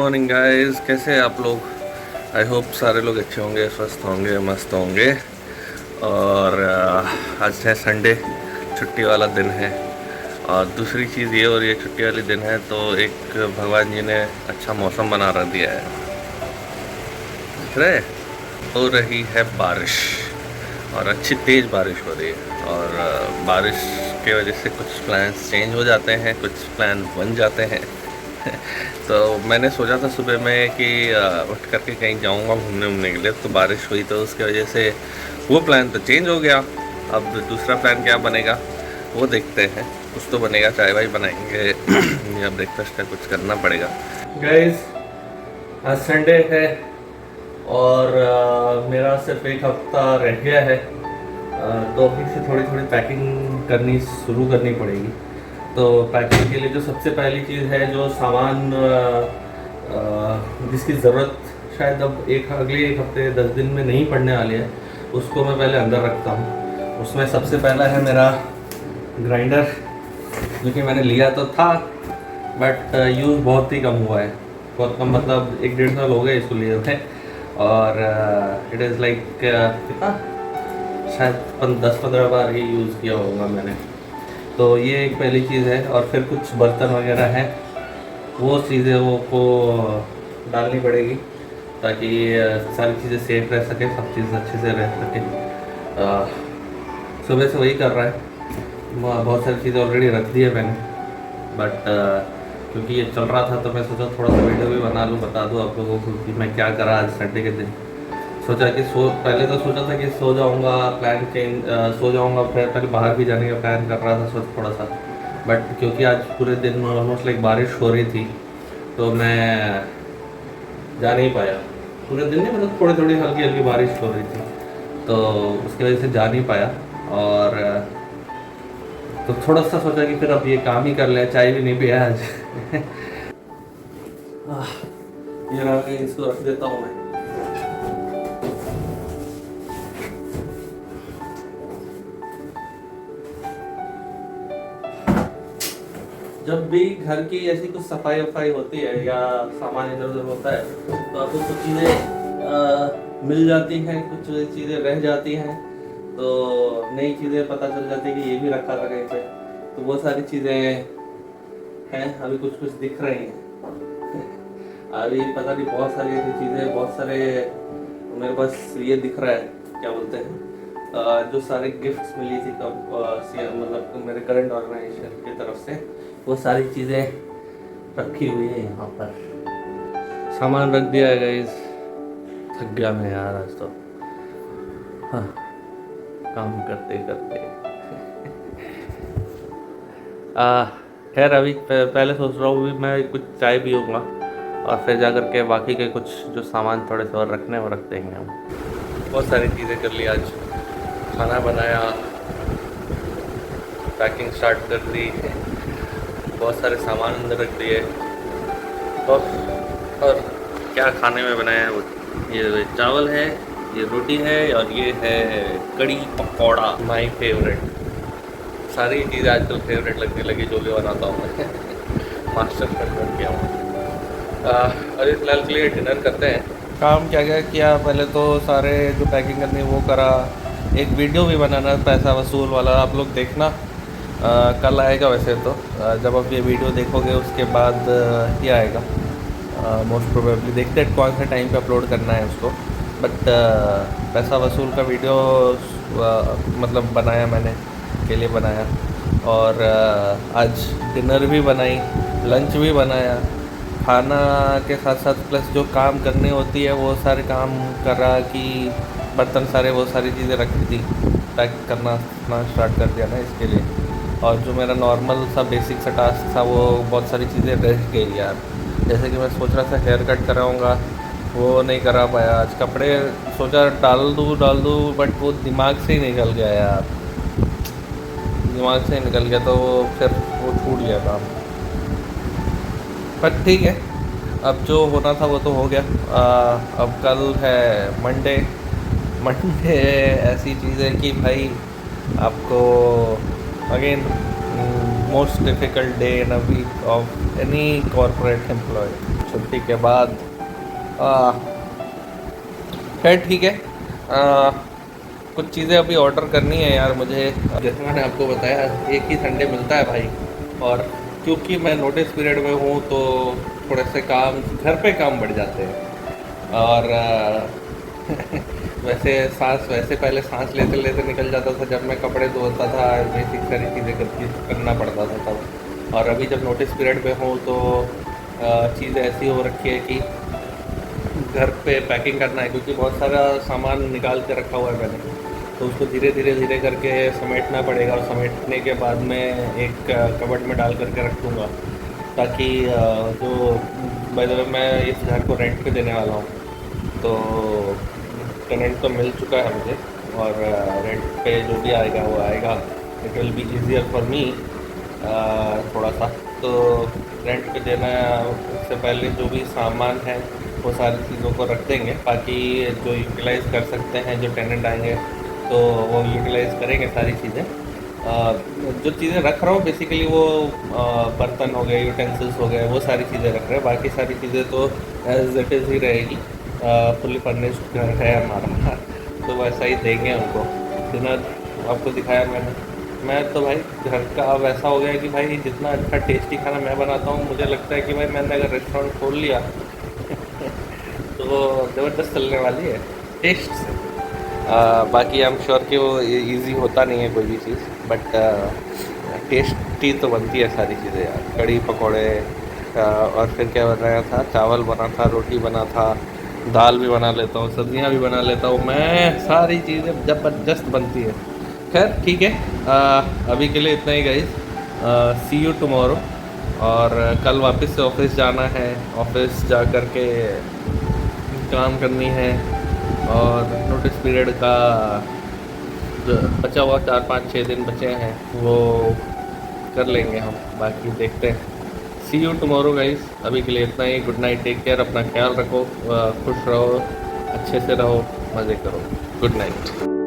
Morning guys, कैसे हैं आप लोग। आई होप सारे लोग अच्छे होंगे, स्वस्थ होंगे, मस्त होंगे। और आज है संडे, छुट्टी वाला दिन है। और दूसरी चीज़ ये, और ये छुट्टी वाली दिन है तो एक भगवान जी ने अच्छा मौसम बना रख दिया है। देख रहे, हो रही है बारिश और अच्छी तेज़ बारिश हो रही है। और बारिश की वजह से कुछ प्लान्स चेंज हो जाते हैं, कुछ प्लान बन जाते हैं। तो मैंने सोचा था सुबह में कि उठ करके कहीं जाऊंगा घूमने के लिए, तो बारिश हुई तो उसकी वजह से वो प्लान तो चेंज हो गया। अब दूसरा प्लान क्या बनेगा वो देखते हैं। कुछ तो बनेगा, चाय वाय बनाएंगे या ब्रेकफास्ट का कुछ करना पड़ेगा। गाइस, आज संडे है और मेरा सिर्फ एक हफ्ता रह गया है। तो अभी से थोड़ी थोड़ी पैकिंग करनी शुरू करनी पड़ेगी। तो पैकिंग के लिए जो सबसे पहली चीज़ है, जो सामान जिसकी ज़रूरत शायद अब अगले एक हफ्ते 10 दिन में नहीं पड़ने वाली है, उसको मैं पहले अंदर रखता हूँ। उसमें सबसे पहला है मेरा ग्राइंडर, जो कि मैंने लिया तो था बट यूज़ बहुत ही कम हुआ है। बहुत कम मतलब 1-1.5 साल हो गए इसको लिए थे। और इट इज़ लाइक कितना, शायद 10-15 बार ही यूज़ किया होगा मैंने। तो ये एक पहली चीज़ है। और फिर कुछ बर्तन वगैरह हैं, वो चीज़ें वो को डालनी पड़ेगी ताकि सारी चीज़ें सेफ रह सके, सब चीज़ अच्छे से रह सके। सुबह से वही कर रहा है। बहुत सारी चीज़ें ऑलरेडी रख दी है मैंने, बट क्योंकि ये चल रहा था तो मैं सोचा थोड़ा सा वीडियो भी बना लूँ, बता दूँ आप लोगों को कि मैं क्या करा आज संडे के दिन। सोचा कि पहले तो सोचा था कि सो जाऊंगा, प्लान चेंज, सो जाऊंगा। फिर पहले बाहर भी जाने का प्लान कर रहा था थोड़ा सा, बट क्योंकि आज पूरे दिन ऑलमोस्ट लाइक बारिश हो रही थी तो मैं जा नहीं पाया। पूरे दिन नहीं, मतलब थोड़ी थोड़ी हल्की हल्की बारिश हो रही थी तो उसकी वजह से जा नहीं पाया। और तो थोड़ा सा सोचा कि फिर अब ये काम ही कर ले, चाय भी नहीं पिया आज। ये रहा, इसको रख देता हूँ मैं। जब भी घर की ऐसी कुछ सफाई वफाई होती है या सामान इधर उधर होता है तो आपको कुछ चीज़ें मिल जाती हैं, कुछ चीज़ें रह जाती हैं, तो नई चीज़ें पता चल जाती है कि ये भी रखा था कहीं पे। तो वो सारी चीज़ें हैं, अभी कुछ कुछ दिख रही हैं। अभी पता नहीं, बहुत सारी ऐसी चीज़ें, बहुत सारे मेरे पास ये दिख रहा है, क्या बोलते हैं, जो सारे गिफ्ट्स मिली थी मतलब मेरे करंट ऑर्गेनाइजेशन की तरफ से, वो सारी चीज़ें रखी हुई है यहाँ पर। सामान रख दिया है गाइस। थक गया मैं यार आज तो, हाँ, काम करते करते। खैर अभी पहले सोच रहा हूँ मैं कुछ चाय पीऊँगा और फिर जा कर के बाकी के कुछ जो सामान थोड़े से और रखने वो रख देंगे हम। बहुत सारी चीज़ें कर ली आज, खाना बनाया, पैकिंग स्टार्ट कर दी, बहुत सारे सामान अंदर रख दिए। और क्या खाने में बनाया है, ये चावल है, ये रोटी है और ये है कड़ी पकौड़ा, माय फेवरेट। सारी चीज़ें आजकल फेवरेट लगने लगी जो भी बनाता हूँ मैं। मास्टर कर गया हूँ। अभी फ़िलहाल के लिए डिनर करते हैं। काम क्या क्या किया, पहले तो सारे जो पैकिंग करनी वो करा। एक वीडियो भी बनाना पैसा वसूल वाला, आप लोग देखना। कल आएगा वैसे तो, जब आप ये वीडियो देखोगे उसके बाद ही आएगा मोस्ट प्रोबेबली। देखते हैं कौन से टाइम पे अपलोड करना है उसको। बट पैसा वसूल का वीडियो मतलब बनाया मैंने, के लिए बनाया। और आज डिनर भी बनाई, लंच भी बनाया, खाना के साथ साथ प्लस जो काम करनी होती है वो सारे काम कर रहा, कि बर्तन सारे वो सारी चीज़ें रखी थी, पैक करना स्टार्ट कर दिया ना इसके लिए। और जो मेरा नॉर्मल सा बेसिक सा टास्क था वो बहुत सारी चीज़ें रह गई यार। जैसे कि मैं सोच रहा था हेयर कट कराऊँगा, वो नहीं करा पाया। आज कपड़े सोचा डाल दूँ बट वो दिमाग से ही निकल गया यार, दिमाग से ही निकल गया तो फिर वो छूट गया काम। पर ठीक है, अब जो होना था वो तो हो गया। अब कल है मंडे। ऐसी चीज़ है कि भाई आपको again most difficult day in a week of any corporate employee. छुट्टी के बाद। खैर ठीक है। कुछ चीज़ें अभी ऑर्डर करनी है यार मुझे। जैसे मैंने आपको बताया, एक ही संडे मिलता है भाई, और क्योंकि मैं नोटिस पीरियड में हूँ तो थोड़े से काम, घर पे काम बढ़ जाते हैं। और वैसे पहले सांस लेते लेते निकल जाता था जब मैं कपड़े धोता था, बेसिक सारी चीज़ें करना पड़ता था तब। और अभी जब नोटिस पीरियड में हूँ तो चीज़ ऐसी हो रखी है कि घर पे पैकिंग करना है, क्योंकि बहुत सारा सामान निकाल के रखा हुआ है मैंने, तो उसको धीरे धीरे करके समेटना पड़ेगा, और समेटने के बाद में एक कबर्ड में डाल करके रख दूँगा, ताकि जो बाय द वे मैं इस घर को रेंट पे देने वाला हूँ, तो टेनेंट तो मिल चुका है मुझे, और रेंट पे जो भी आएगा वो आएगा। It will be easier for me थोड़ा सा। तो रेंट पे देना, उससे पहले जो भी सामान है वो सारी चीज़ों को रख देंगे, बाकी जो यूटिलाइज़ कर सकते हैं, जो टेनेंट आएंगे तो वो यूटिलाइज़ करेंगे सारी चीज़ें। जो चीज़ें रख रहा हूँ बेसिकली वो बर्तन हो गए, यूटेंसिल्स हो गए, वो सारी चीज़ें रख रहे हैं, बाकी सारी चीज़ें तो एज इट इज़ ही रहेगी। फुली फर्निश्ड घर है हमारा तो वैसा ही देंगे उनको। डिनर आपको दिखाया मैंने। मैं तो भाई घर का अब ऐसा हो गया है कि भाई जितना अच्छा टेस्टी खाना मैं बनाता हूँ, मुझे लगता है कि भाई मैंने अगर रेस्टोरेंट खोल लिया तो वो ज़बरदस्त चलने वाली है टेस्ट से। बाकी आई एम श्योर कि वो इजी होता नहीं है कोई भी चीज़, बट टेस्टी तो बनती है सारी चीज़ें यार। कड़ी पकौड़े, और फिर क्या बनाया था, चावल बना था, रोटी बना था, दाल भी बना लेता हूँ, सब्जियाँ भी बना लेता हूँ मैं, सारी चीज़ें ज़बरदस्त बनती है। खैर ठीक है, अभी के लिए इतना ही गाइस। See you tomorrow. और कल वापस से ऑफिस जाना है, ऑफिस जा कर के काम करनी है, और नोटिस पीरियड का जो बचा हुआ 4 5 6 दिन बचे हैं वो कर लेंगे हम, बाकी देखते हैं। सी यू टुमारो गाइस। अभी के लिए इतना ही। गुड नाइट, टेक केयर, अपना ख्याल रखो, खुश रहो, अच्छे से रहो, मज़े करो। Good night.